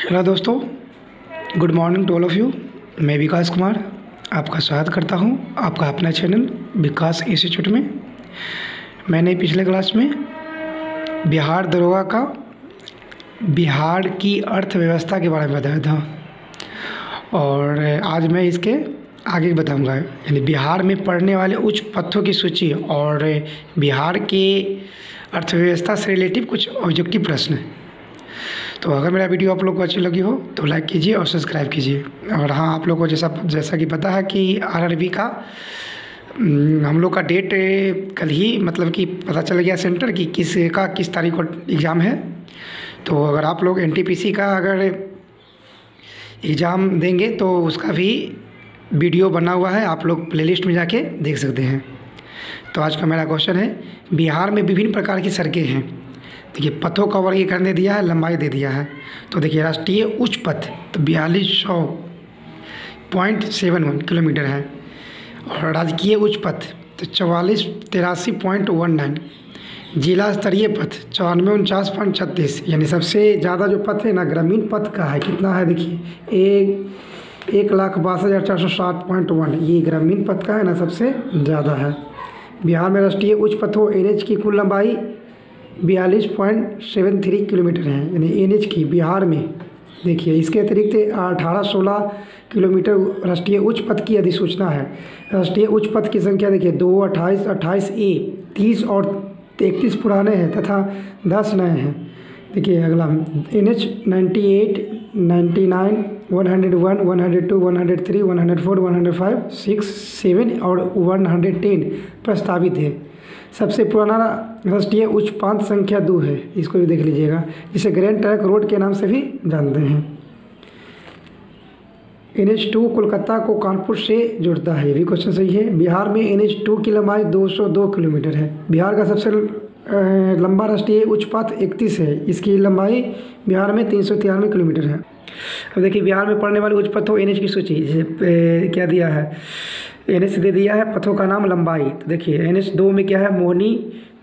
Hello दोस्तों, good morning to all of you. मैं विकास कुमार आपका स्वागत करता हूं आपका अपना चैनल विकास इंस्टीट्यूट में। मैंने पिछले क्लास में बिहार दरोगा का बिहार की अर्थव्यवस्था के बारे में बताया था और आज मैं इसके आगे बताऊंगा, यानी बिहार में पढ़ने वाले उच्च पथों की सूची और बिहार के अर्थव्यवस्था से रिलेटिव कुछ ऑब्जेक्टिव प्रश्न। तो अगर मेरा वीडियो आप लोग को अच्छी लगी हो तो लाइक कीजिए और सब्सक्राइब कीजिए। और हाँ, आप लोग को जैसा कि पता है कि आरआरबी का हम लोग का डेट कल ही मतलब कि पता चल गया सेंटर कि किस तारीख को एग्ज़ाम है। तो अगर आप लोग एनटीपीसी का अगर एग्ज़ाम देंगे तो उसका भी वीडियो बना हुआ है, आप लोग प्लेलिस्ट में जाके देख सकते हैं। तो आज का मेरा क्वेश्चन है, बिहार में विभिन्न प्रकार की सड़कें हैं। देखिए, पथों का वर्गीकरण दे दिया है, लंबाई दे दिया है। तो देखिए, राष्ट्रीय उच्च पथ तो 4200.71 किलोमीटर है और राजकीय उच्च पथ तो 4483.19। जिला स्तरीय पथ 9449.36, यानी सबसे ज़्यादा जो पथ है ना ग्रामीण पथ का है, कितना है देखिए 1,62,460.1, ये ग्रामीण पथ का है ना, सबसे ज़्यादा है। बिहार में राष्ट्रीय उच्च पथों एनएच की कुल लंबाई 42.73 किलोमीटर है, यानी एनएच की बिहार में। देखिए, इसके अतिरिक्त 1816 किलोमीटर राष्ट्रीय उच्च पथ की अधिसूचना है। राष्ट्रीय उच्च पथ की संख्या देखिए 2, 28, 28A, 30 और 31 पुराने हैं तथा 10 नए हैं। देखिए अगला NH 98, 99, 101, 102, 103, 104, 105, 6, 7 और 110 प्रस्तावित है। सबसे पुराना राष्ट्रीय उच्च पथ संख्या 2 है, इसको भी देख लीजिएगा, जिसे ग्रैंड ट्रंक रोड के नाम से भी जानते हैं। NH2 कोलकाता को कानपुर से जोड़ता है, ये भी क्वेश्चन सही है। बिहार में NH2 की लंबाई 202 किलोमीटर है। बिहार का सबसे लंबा राष्ट्रीय उच्च पथ 31 है, इसकी लंबाई बिहार में 393 किलोमीटर है। अब देखिए, बिहार में पड़ने वाले उच्च पथों NH की सूची, जैसे क्या दिया है, NH दे दिया है, पथों का नाम, लंबाई। तो देखिए NH2 में क्या है,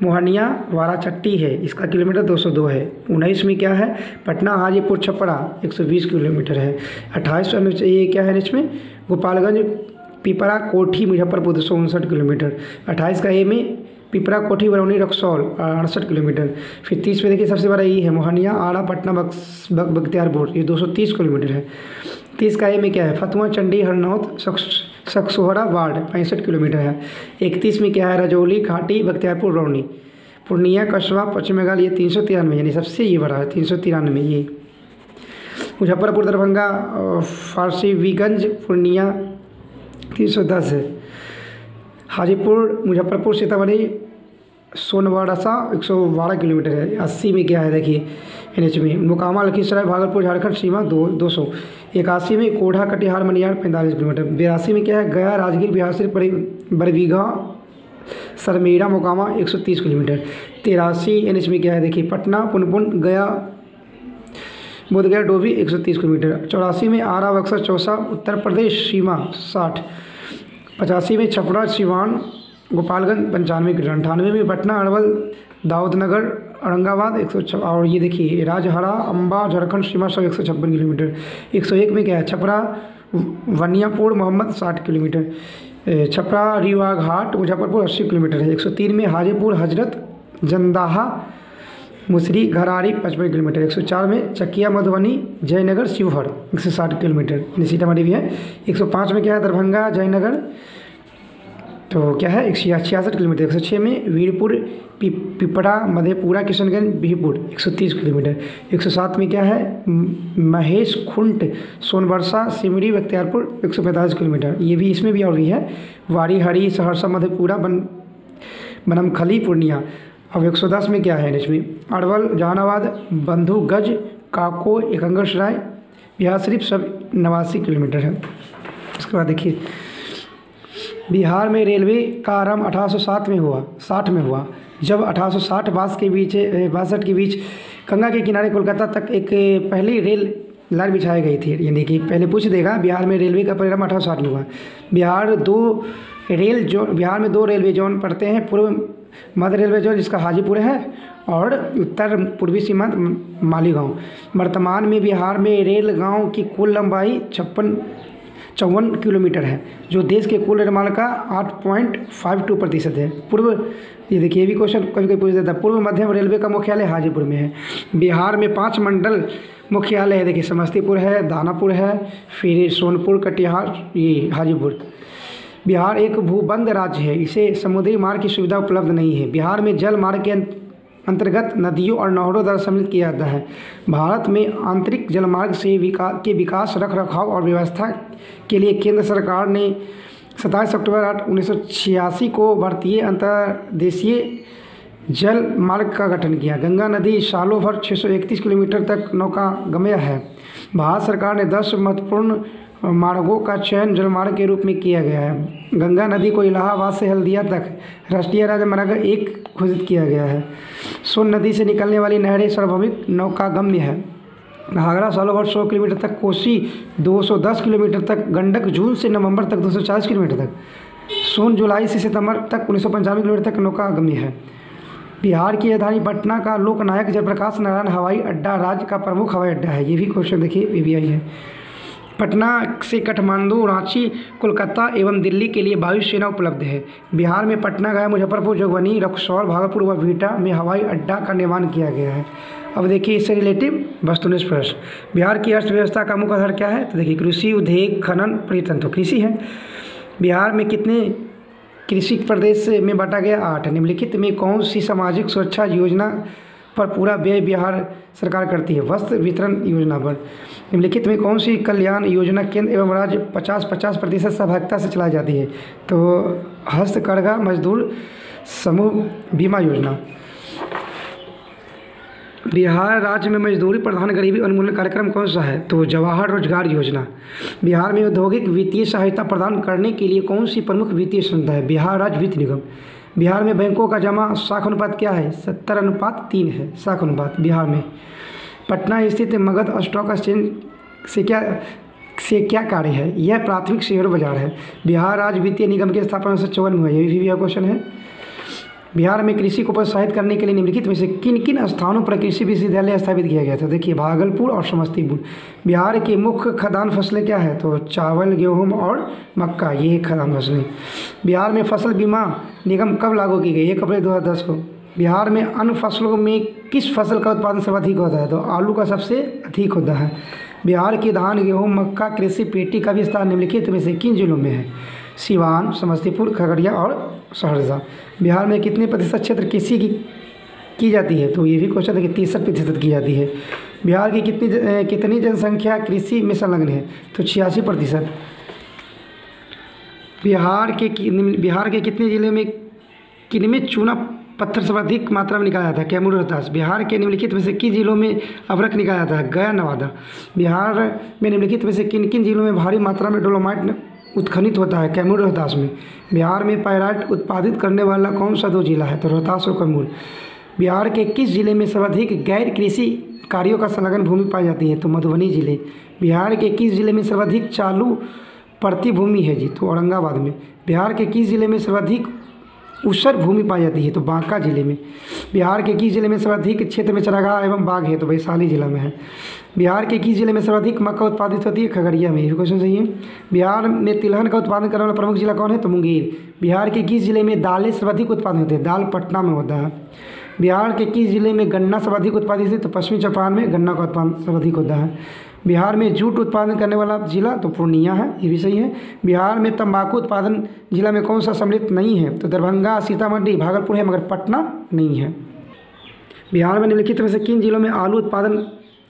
मोहनिया वाराचट्टी है, इसका किलोमीटर 202 है। 19 में क्या है, पटना हाजीपुर छपरा 120 किलोमीटर है। 28 ये क्या है NH में, गोपालगंज पिपरा कोठी मुजफ्फरपुर 259 किलोमीटर। 28 का ए में पिपरा कोठी बरौनी रक्सौल 68 किलोमीटर। फिर 30 में देखिए सबसे बड़ा ये है, मोहनिया आड़ा पटना बख्तियारपुर, ये 230 किलोमीटर है। 30 का ए में क्या है, फतुहा चंडी हरनौत सकसोहरा वार्ड 65 किलोमीटर है। 31 में क्या है, रजौली घाटी बख्तियारपुर रौनी पूर्णिया कस्बा पश्चिम बंगाल, ये 393, यानी सबसे ये बड़ा है 393 ये। मुजफ्फरपुर दरभंगा फारसीवीगंज पूर्णिया 310 है। हाजीपुर मुजफ्फरपुर सीतामढ़ी सोनवारसा 112 किलोमीटर है। 80 में क्या है देखिए NH में, मोकामा लखीसराय भागलपुर झारखंड सीमा 200। 81 में कोढ़ा कटिहार मनियार 45 किलोमीटर। 82 में क्या है, गया राजगीर बिहारशरीफ बरबीघा सरमेरा मोकामा 130 किलोमीटर। 83 NH में क्या है देखिए, पटना पुनपुन गया बोधगया डोभी 130 किलोमीटर। 84 में आरा बक्सर चौसा उत्तर प्रदेश सीमा 60। 85 में छपरा सिवान गोपालगंज 95 किलोमीटर। 98 में पटना अरवल दाऊदनगर औरंगाबाद 106। और ये देखिए राजहरा अम्बा झारखंड सीमा सब 156 किलोमीटर। 101 में क्या है, छपरा वनियापुर मोहम्मद 60 किलोमीटर। छपरा रीवा घाट मुजफ्फरपुर 80 किलोमीटर है। 103 में हाजीपुर हजरत जंदाहा मुसरी घरारी 55 किलोमीटर। 104 में चकिया मधुबनी जयनगर शिवहर 160 किलोमीटर, सीतामढ़ी भी है। 105 में क्या है, दरभंगा जयनगर तो क्या है 166 किलोमीटर। 106 में वीरपुर पिपरा मधेपुरा किशनगंज बिहपुर 130 किलोमीटर। 107 में क्या है, महेश खुंट सोनबरसा सिमरी बख्तियारपुर 145 किलोमीटर, ये भी इसमें भी और भी है। वारी हरी सहरसा मधेपुरा बनमखली पूर्णिया। अब 110 में क्या है NH में, अरवल जहानाबाद बंधुगंज काको एकंगरसराय बिहारशरीफ सब 89 किलोमीटर है। इसके बाद देखिए, बिहार में रेलवे का आरंभ 1860 में हुआ, जब 1860-62 के बीच गंगा के किनारे कोलकाता तक एक पहली रेल लाइन बिछाई गई थी। यानी कि पहले पूछ देगा, बिहार में रेलवे का प्रारंभ 1860 में हुआ। बिहार में 2 रेलवे जोन पड़ते हैं, पूर्व मध्य रेलवे जोन जिसका हाजीपुर है, और उत्तर पूर्वी सीमांत मालीगांव। वर्तमान में बिहार में रेल गाँव की कुल लंबाई 54 किलोमीटर है, जो देश के कुल निर्माण का 8.52% है। पूर्व, ये देखिए, ये भी क्वेश्चन कभी कभी पूछ देता है। पूर्व मध्यम रेलवे का मुख्यालय हाजीपुर में है। बिहार में 5 मंडल मुख्यालय है। देखिए, समस्तीपुर है, दानापुर है, फिर सोनपुर, कटिहार, ये हाजीपुर। बिहार एक भूबंद राज्य है, इसे समुद्री मार्ग की सुविधा उपलब्ध नहीं है। बिहार में जल मार्ग के अंतर्गत नदियों और नहरों द्वारा सम्मिलित किया जाता है। भारत में आंतरिक जलमार्ग से विकास, रख रखाव और व्यवस्था के लिए केंद्र सरकार ने 27 अक्टूबर 1986 को भारतीय अंतर्देशीय जल मार्ग का गठन किया। गंगा नदी सालों भर 631 किलोमीटर तक नौकागम्य है। भारत सरकार ने 10 महत्वपूर्ण मार्गों का चयन जलमार्ग के रूप में किया गया है। गंगा नदी को इलाहाबाद से हल्दिया तक राष्ट्रीय राजमार्ग 1 घोषित किया गया है। सोन नदी से निकलने वाली नहरें सार्वभौमिक नौकागम्य है। घाघरा सालों भर 100 किलोमीटर तक, कोसी 210 किलोमीटर तक, गंडक जून से नवंबर तक 240 किलोमीटर तक, सोन जुलाई से सितंबर तक 1995 किलोमीटर तक नौकागम्य है। बिहार की राजधानी पटना का लोकनायक जयप्रकाश नारायण हवाई अड्डा राज्य का प्रमुख हवाई अड्डा है। ये भी क्वेश्चन देखिए, पीबीआई है। पटना से काठमांडू, रांची, कोलकाता एवं दिल्ली के लिए वायुसेना उपलब्ध है। बिहार में पटना, गया, मुजफ्फरपुर, जोगबनी, रक्सौल, भागलपुर व बिहटा में हवाई अड्डा का निर्माण किया गया है। अब देखिए, इससे रिलेटिव वस्तुनिष्ठ प्रश्न। बिहार की अर्थव्यवस्था का मुख्य आधार क्या है? तो देखिए, कृषि, उद्योग, खनन, पर्यटन। तो कृषि है। बिहार में कितने कृषि प्रदेश में बांटा गया? 8। निम्नलिखित में कौन सी सामाजिक सुरक्षा योजना पर पूरा व्यय बिहार सरकार करती है? वस्त्र वितरण योजना पर। निम्नलिखित में कौन सी कल्याण योजना केंद्र एवं राज्य 50-50% सहभागिता से चलाई जाती है? तो हस्तकरघा मजदूर समूह बीमा योजना। बिहार राज्य में मजदूरी प्रधान गरीबी उन्मूलन कार्यक्रम कौन सा है? तो जवाहर रोजगार योजना। बिहार में औद्योगिक वित्तीय सहायता प्रदान करने के लिए कौन सी प्रमुख वित्तीय संस्था है? बिहार राज्य वित्त निगम। बिहार में बैंकों का जमा साख अनुपात क्या है? 70:3 है साख अनुपात बिहार में। पटना स्थित मगध स्टॉक एक्सचेंज से क्या कार्य है? यह प्राथमिक शेयर बाजार है। बिहार राज्य वित्तीय निगम की स्थापना 1954 में हुई है। ये भी क्वेश्चन है। बिहार में कृषि को प्रोत्साहित करने के लिए निम्नलिखित में से किन किन स्थानों पर कृषि विश्वविद्यालय स्थापित किया गया था? देखिए, भागलपुर और समस्तीपुर। बिहार की मुख्य खाद्यान्न फसलें क्या है? तो चावल, गेहूं और मक्का, ये खाद्यान्न फसलें। बिहार में फसल बीमा निगम कब लागू की गई? 1 अप्रैल 2010 को। बिहार में अन्य फसलों में किस फसल का उत्पादन सर्वाधिक होता है? तो आलू का सबसे अधिक होता है। बिहार की धान, गेहूँ, मक्का कृषि पेटी का विस्तार निम्नलिखित में से किन जिलों में है? सिवान, समस्तीपुर, खगड़िया और सहरसा। बिहार में कितने प्रतिशत क्षेत्र कृषि की जाती है? तो ये भी क्वेश्चन है कि 63% की जाती है। बिहार की कितनी जनसंख्या कृषि में संलग्न है? तो 86%। बिहार के कितने जिले में किनमें चूना पत्थर सर्वाधिक मात्रा में निकाला जाता है? कैमूर, रोहतास। बिहार के निम्नलिखित में से किन जिलों में अभ्रक निकाला जाता है? गया, नवादा। बिहार में निम्नलिखित में से किन किन जिलों में भारी मात्रा में डोलोमाइट उत्खनित होता है? कैमूर, रोहतास में। बिहार में पायराइट उत्पादित करने वाला कौन सा 2 जिला है? तो रोहतास और कैमूर। बिहार के किस जिले में सर्वाधिक गैर कृषि कार्यों का संलग्न भूमि पाई जाती है? तो मधुबनी जिले। बिहार के किस जिले में सर्वाधिक चालू पड़ती भूमि है? जी, तो औरंगाबाद में। बिहार के किस जिले में सर्वाधिक ऊसर भूमि पाई जाती है? तो बांका जिले में। बिहार के किस जिले में सर्वाधिक क्षेत्र में चारागाह एवं बाग है? तो वैशाली जिला में है। बिहार के किस जिले में सर्वाधिक मक्का उत्पादित होती है? खगड़िया में। ये क्वेश्चन सही है। बिहार में तिलहन का उत्पादन करने वाला प्रमुख जिला कौन है? तो मुंगेर। बिहार के किस जिले में दालें सर्वाधिक उत्पादन होते हैं? दाल पटना में होता है। बिहार के किस जिले में गन्ना सर्वाधिक उत्पादित है? तो पश्चिमी चंपारण में गन्ना का उत्पादन सर्वाधिक होता है। बिहार में जूट उत्पादन करने वाला जिला तो पूर्णिया है, ये भी सही है। बिहार में तंबाकू उत्पादन जिला में कौन सा सम्मिलित नहीं है? तो दरभंगा, सीतामढ़ी, भागलपुर है, मगर पटना नहीं है। बिहार में निम्नलिखित में से किन जिलों में आलू उत्पादन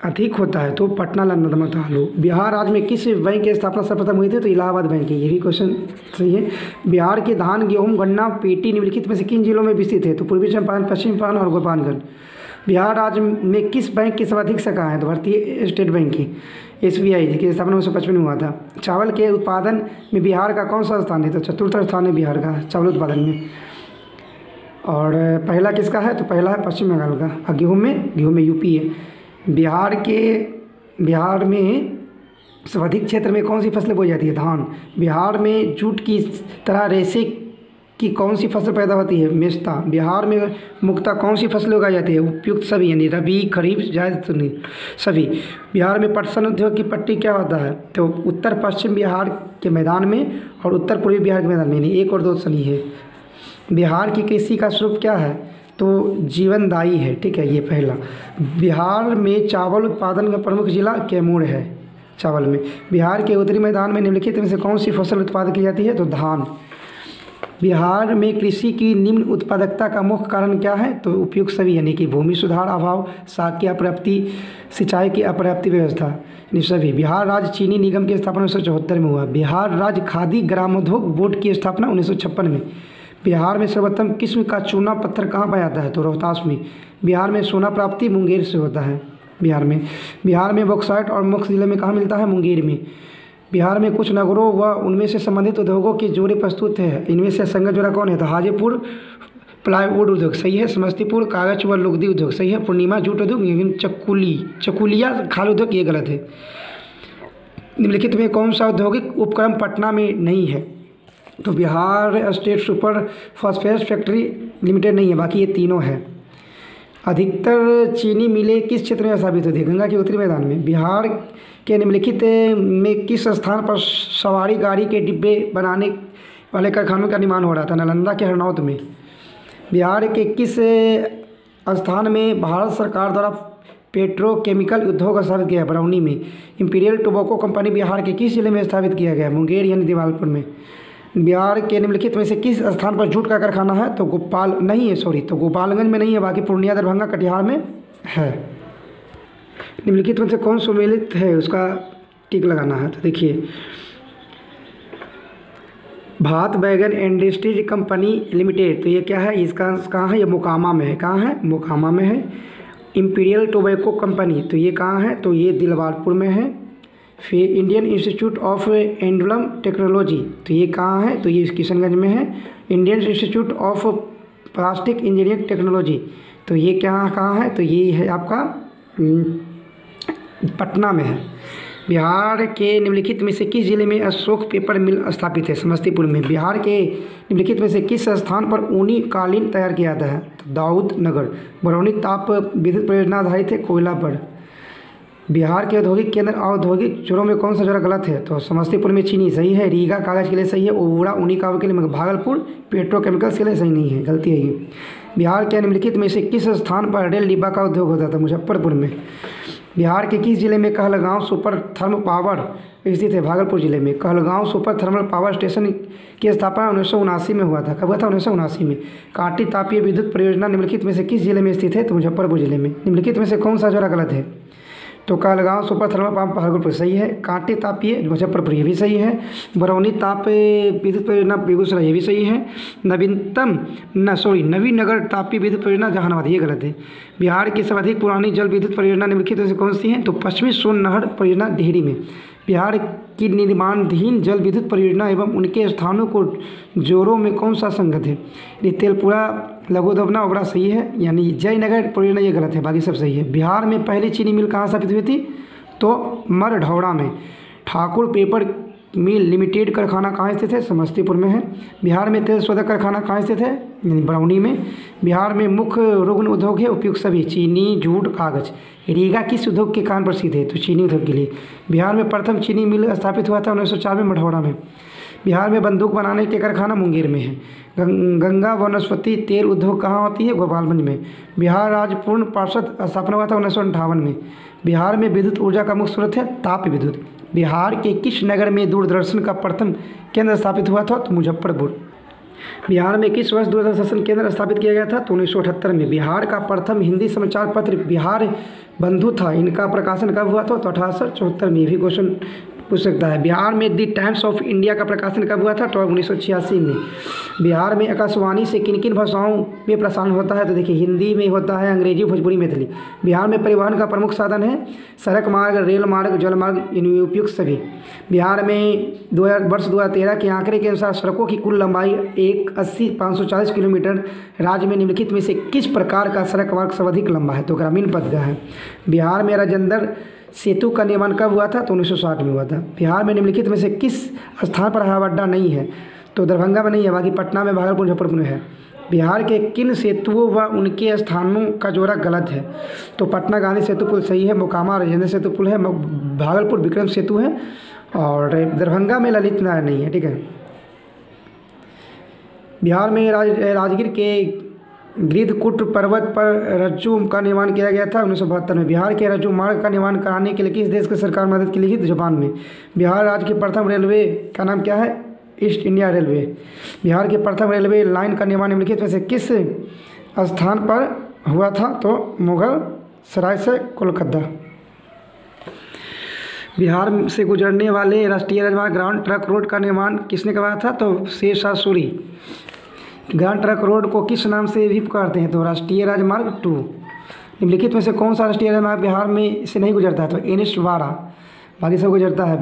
अधिक होता है? तो पटना, नर्मदा, आलू। बिहार राज्य में किस बैंक की स्थापना सर्वप्रथम हुई थी? तो इलाहाबाद बैंक की। ये भी क्वेश्चन सही है। बिहार के धान, गेहूँ, गन्ना पेटी निम्नलिखित में से किन जिलों में विस्तृत है? तो पूर्वी चंपारण, पश्चिम चंपारण और गोपालगंज। बिहार राज्य में किस बैंक की सर्वाधिक शाखा है? तो भारतीय स्टेट बैंक की। SBI की स्थापना 1955 में हुआ था। चावल के उत्पादन में बिहार का कौन सा स्थान है? तो 4th स्थान है बिहार का चावल उत्पादन में। और पहला किसका है? तो पहला है पश्चिम बंगाल का। और गेहूँ में यूपी है। बिहार में सर्वाधिक क्षेत्र में कौन सी फसलें बोई जाती है? धान। बिहार में जूट की तरह रेशे की कौन सी फसल पैदा होती है? मेस्ता। बिहार में मुख्यतः कौन सी फसलें उगाई जाती है? उपयुक्त सभी, यानी रबी, खरीफ, जायद, नहीं सभी। बिहार में पटसन उद्योग की पट्टी क्या होता है? तो उत्तर पश्चिम बिहार के मैदान में और उत्तर पूर्वी बिहार के मैदान में, यानी 1 और 2 सही है। बिहार की कृषि का स्वरूप क्या है? तो जीवनदायी है, ठीक है, ये पहला। बिहार में चावल उत्पादन का प्रमुख जिला कैमूर है, चावल में। बिहार के उत्तरी मैदान में निम्नलिखित में से कौन सी फसल उत्पादन की जाती है? तो धान। बिहार में कृषि की निम्न उत्पादकता का मुख्य कारण क्या है? तो उपयुक्त सभी, यानी कि भूमि सुधार अभाव, साग की अपर्याप्ति, सिंचाई की अपर्याप्त व्यवस्था, यानी सभी। बिहार राज्य चीनी निगम की स्थापना 1974 में हुआ। बिहार राज्य खादी ग्रामोद्योग बोर्ड की स्थापना 1956 में। बिहार में सर्वोत्तम किस्म का चूना पत्थर कहाँ पाया जाता है? तो रोहतास में। बिहार में सोना प्राप्ति मुंगेर से होता है। बिहार में बॉक्साइट और मुख्य जिले में कहाँ मिलता है? मुंगेर में। बिहार में कुछ नगरों व उनमें से संबंधित उद्योगों के जोड़े प्रस्तुत है। इनमें से संगत जोड़ा कौन है? तो हाजीपुर प्लाईवुड उद्योग सही है, समस्तीपुर कागज व लुगदी उद्योग सही है, पूर्णिमा जूट उद्योग, लेकिन चकुलिया खाल उद्योग ये गलत है। निम्नलिखित में कौन सा औद्योगिक उपक्रम पटना में नहीं है? तो Bihar state super phosphate factory limited नहीं है, बाकी ये तीनों है। अधिकतर चीनी मिलें किस क्षेत्र में स्थापित होती है? गंगा के उत्तरी मैदान में। बिहार के निम्नलिखित में किस स्थान पर सवारी गाड़ी के डिब्बे बनाने वाले कारखानों का निर्माण हो रहा था? नालंदा के हरनौत में। बिहार के किस स्थान में भारत सरकार द्वारा पेट्रोकेमिकल उद्योग स्थापित किया है? बरौनी में। इंपीरियल टोबैको कंपनी बिहार के किस जिले में स्थापित किया गया? मुंगेर यानी दिवालपुर में। बिहार के निम्नलिखित में से किस स्थान पर जूट का कारखाना है? तो गोपालगंज में नहीं है, बाकी पूर्णिया, दरभंगा, कटिहार में है। निम्नलिखित में से कौन सम्मिलित है? उसका टिक लगाना है। तो देखिए, भात बैगन इंडस्ट्रीज कंपनी लिमिटेड, तो ये क्या है? इसका कहाँ है? ये मोकामा में है। कहाँ है? मोकामा में है। इंपीरियल टोबैको कंपनी, तो ये कहाँ है? तो ये दिलवारपुर में है। फिर इंडियन इंस्टीट्यूट ऑफ एंडुलम टेक्नोलॉजी, तो ये कहाँ है? तो ये किशनगंज में है। Indian institute of plastic engineering technology, तो ये कहाँ है? तो ये है आपका पटना में है। बिहार के निम्नलिखित में से किस जिले में अशोक पेपर मिल स्थापित है? समस्तीपुर में। बिहार के निम्नलिखित में से किस स्थान पर ऊनी कालीन तैयार किया जाता है? तो दाऊद नगर। बरौनी ताप विद्युत परियोजना आधारित है कोयला पर। बिहार के औद्योगिक केंद्र औद्योगिक जोड़ों में कौन सा जोड़ा गलत है? तो समस्तीपुर में चीनी सही है, रीगा कागज़ के लिए सही है, ओवरा ऊनी कागज के लिए, मगर भागलपुर पेट्रोकेमिकल्स के लिए सही नहीं है, गलती है ये। बिहार के निम्नलिखित में से किस स्थान पर रेल डिब्बा का उद्योग होता था? मुजफ्फरपुर में। बिहार के किस जिले में कहलगांव सुपर थर्मल पावर स्थित है? भागलपुर जिले में। Kahalgaon super thermal power station की स्थापना 1979 में हुआ था। कब हुआ था? 1979 में। कांटी तापीय विद्युत परियोजना निम्नलिखित में से किस जिले में स्थित है? तो मुजफ्फरपुर जिले में। निम्नलिखित में से कौन सा जोड़ा गलत है? तो Kahalgaon super thermal power Bhagalpur सही है। कांटी तापीय मुजफ्फरपुर ये भी सही है। बरौनी ताप विद्युत परियोजना बेगूसराय ये भी सही है। नवीनगर तापीय विद्युत परियोजना जहानाबाद ये गलत है। बिहार की सर्वाधिक पुरानी जल विद्युत परियोजना निम्नलिखित में से कौन सी है? तो पश्चिमी सोन नहर परियोजना डिहरी में। बिहार की निर्माणाधीन जल विद्युत परियोजना एवं उनके स्थानों को जोड़ों में कौन सा संगत है? तेलपुरा लघुदबना ओबरा सही है, यानी जयनगर परियोजना ये गलत है, बाकी सब सही है। बिहार में पहली चीनी मिल कहाँ स्थापित हुई थी? तो मरढौरा में। ठाकुर पेपर मिल लिमिटेड कारखाना कहाँ स्थित है? समस्तीपुर में है। बिहार में तेल शोधक कारखाना कहाँ स्थित है? यानी बरौनी में। बिहार में मुख्य रुग्ण उद्योग है उपयुक्त सभी, चीनी, जूट, कागज। रीगा किस उद्योग के कारण प्रसिद्ध है? तो चीनी उद्योग के लिए। बिहार में प्रथम चीनी मिल स्थापित हुआ था 1904 में मढ़ौरा में। बिहार में बंदूक बनाने के कारखाना मुंगेर में है। गंगा वनस्पति तेल उद्योग कहाँ होती है? गोपालगंज में। बिहार राज्य पूर्ण पार्षद स्थापना हुआ था 1958 में। बिहार में विद्युत ऊर्जा का मुख्य स्रोत है ताप विद्युत। बिहार के किस नगर में दूरदर्शन का प्रथम केंद्र स्थापित हुआ था? तो मुजफ्फरपुर। बिहार में किस वर्ष दूरदर्शन केंद्र स्थापित किया गया था? तो 1978 में। बिहार का प्रथम हिंदी समाचार पत्र बिहार बंधु था, इनका प्रकाशन कब हुआ था? तो 1874 में। भी क्वेश्चन पूछ सकता है। बिहार में द टाइम्स ऑफ इंडिया का प्रकाशन कब हुआ था? तो 1986 में। बिहार में आकाशवाणी से किन किन भाषाओं में प्रसारण होता है? तो देखिए, हिंदी में होता है, अंग्रेजी, भोजपुरी, मैथिली। बिहार में परिवहन का प्रमुख साधन है सड़क मार्ग, रेल मार्ग, जल मार्ग, उपयुक्त सभी। बिहार में वर्ष 2013 के आंकड़े के अनुसार सड़कों की कुल लंबाई 540 किलोमीटर। राज्य में निम्नलिखित में से किस प्रकार का सड़क मार्ग सर्वाधिक लंबा है? तो ग्रामीण पथ का है। बिहार में राजेंद्र सेतु का निर्माण कब हुआ था? तो 1960 में हुआ था। बिहार में निम्नलिखित में से किस स्थान पर हवाई अड्डा नहीं है? तो दरभंगा में नहीं है, बाकी पटना में, भागलपुर, मुजफ्फरपुर में है। बिहार के किन सेतुओं व उनके स्थानों का जोड़ा गलत है? तो पटना गांधी सेतु पुल सही है, मोकामा राजेंद्र सेतु पुल है, भागलपुर विक्रम सेतु है, और दरभंगा में ललित नारायण नहीं है। ठीक है। बिहार में राजगीर के गिद्धकूट पर्वत पर रज्जू का निर्माण किया गया था 1972 में। बिहार के रज्जू मार्ग का निर्माण कराने के लिए किस देश की सरकार मदद के लिए थी? जापान में। बिहार राज्य की प्रथम रेलवे का नाम क्या है? East India railway. बिहार के प्रथम रेलवे लाइन का निर्माण निम्नलिखित में से किस स्थान पर हुआ था? तो मुगल सराय से कोलकाता। बिहार से गुजरने वाले राष्ट्रीय राजमार्ग ग्राउंड ट्रक रोड का निर्माण किसने करवाया था? तो Sher Shah Suri. Grand trunk road को किस नाम से भी पुकारते हैं? तो राष्ट्रीय राजमार्ग 2। निम्नलिखित में से कौन सा राष्ट्रीय राजमार्ग बिहार में से नहीं गुजरता है? तो NH 12, बाकी सब गुजरता है।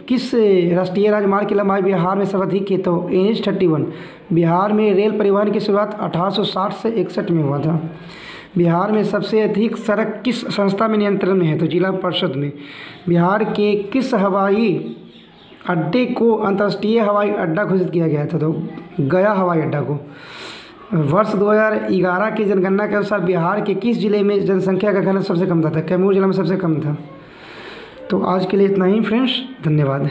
किस राष्ट्रीय राजमार्ग की लंबाई बिहार में सर्वाधिक है? तो NH 31। बिहार में रेल परिवहन की शुरुआत 1860 से 61 में हुआ था। बिहार में सबसे अधिक सड़क किस संस्था में नियंत्रण में है? तो जिला परिषद में। बिहार के किस हवाई अड्डे को अंतर्राष्ट्रीय हवाई अड्डा घोषित किया गया था? तो गया हवाई अड्डा को। वर्ष 2011 की जनगणना के अनुसार बिहार के किस जिले में जनसंख्या का घनत्व सबसे कम था? कैमूर जिला में सबसे कम था। तो आज के लिए इतना ही फ्रेंड्स, धन्यवाद।